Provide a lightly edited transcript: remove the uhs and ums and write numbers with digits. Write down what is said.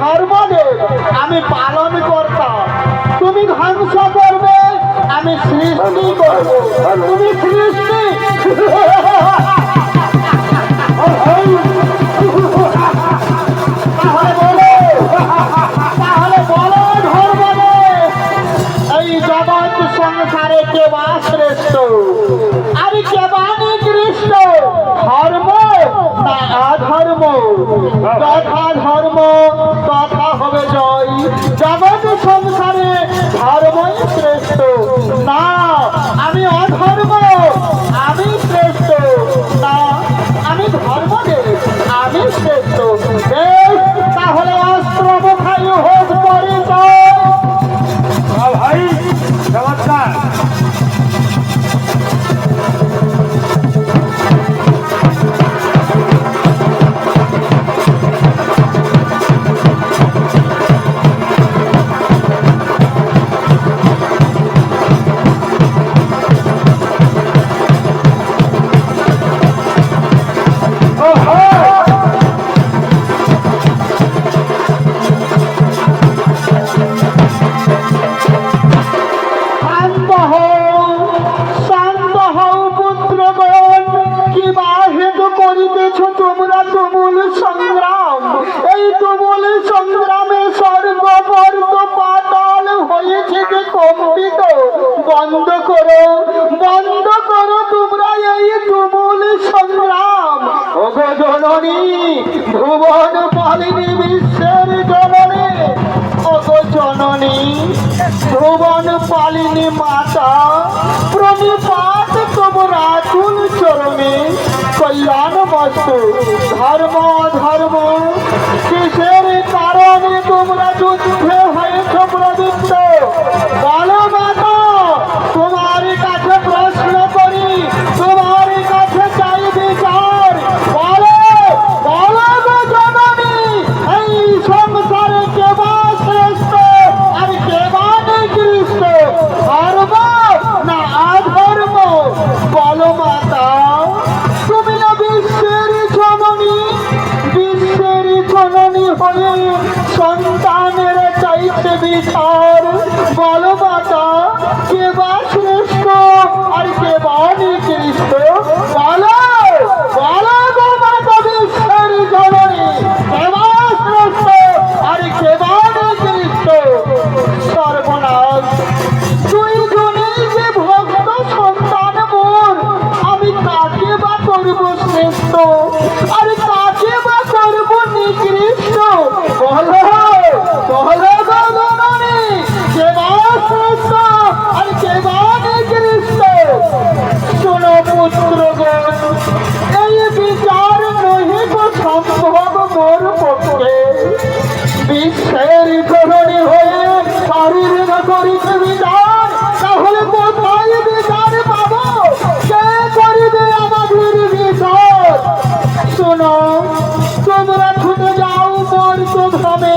ধর্মদেব, আমি পালন করতাম। তুমি ধ্বংস করবে, আমি সৃষ্টি করব। তুমি সৃষ্টি তাহলে বলো ধর্মদেব, এই জগৎ সংসারে কে বা শ্রেষ্ঠ? আরে কে বা নিকৃষ্ট? ধর্ম না অধর্ম? যথা ধর্ম তথা হবে জয়। জগৎ সংসারে ধর্মই শ্রেষ্ঠ। না, আমি অধর্ম, আমি শ্রেষ্ঠ। না, আমি ধর্ম দেব, আমি শ্রেষ্ঠ। তাহলে অস্ত্র মুখাই হোক পরিচয়। ভাই চমৎকার। বন্ধ করো, বন্ধ করো তোমরা এই তুমুল সংগ্রাম। ওগো জননী, ভুবন পালিনী, বিশ্বের জননী। ওগো জননী, ভুবন পালিনী মাতা, প্রণিপাত তোমরা তুল চরণে। কল্যাণ বস্তু ধর্ম ধর্ম কিসের কারণে তোমরা যুদ্ধে হয়েছ প্রবৃত্ত? বলো মাতা, তোমার কাছে প্রশ্ন করি, তোমার কাছে চাই বিচার। বলো, বলো গো জননী, এই সংসারে কে বা শ্রেষ্ঠ আর কে বা নিকৃষ্ট? ধর্ম না অধর্ম? বলো মাতা, তুমি না বিশ্বের জননী, বিশ্বের জননী হয়ে সন্তানের চাইতে বিচার। বলো মাতা, কে বা শ্রেষ্ঠ আর কে বা নিকৃষ্ট? বলো, বলো গো মাতা বিশ্বের জননী, কে বা শ্রেষ্ঠ আর কে বা নিকৃষ্ট? সর্বনাশ, তুই জনেই যে ভক্ত সন্তান মোর, আমি কাকে বা করব শ্রেষ্ঠ আর কাকে বা করব নিকৃষ্ট? বলো, বলো গো জননী, কে বা শ্রেষ্ঠ আর কে বা নিকৃষ্ট? শোনো পুত্রগণ, এই বিচার নহি গো সম্ভব মোর পক্ষে। বিশ্বের জননী হয়ে শরীর করিতে বিচার, তাহলে কোথায় বিচার পাবো? কে করিবে আমাদের বিচার? শোনো, তোমরা ছুটে যাও মর্তধামে,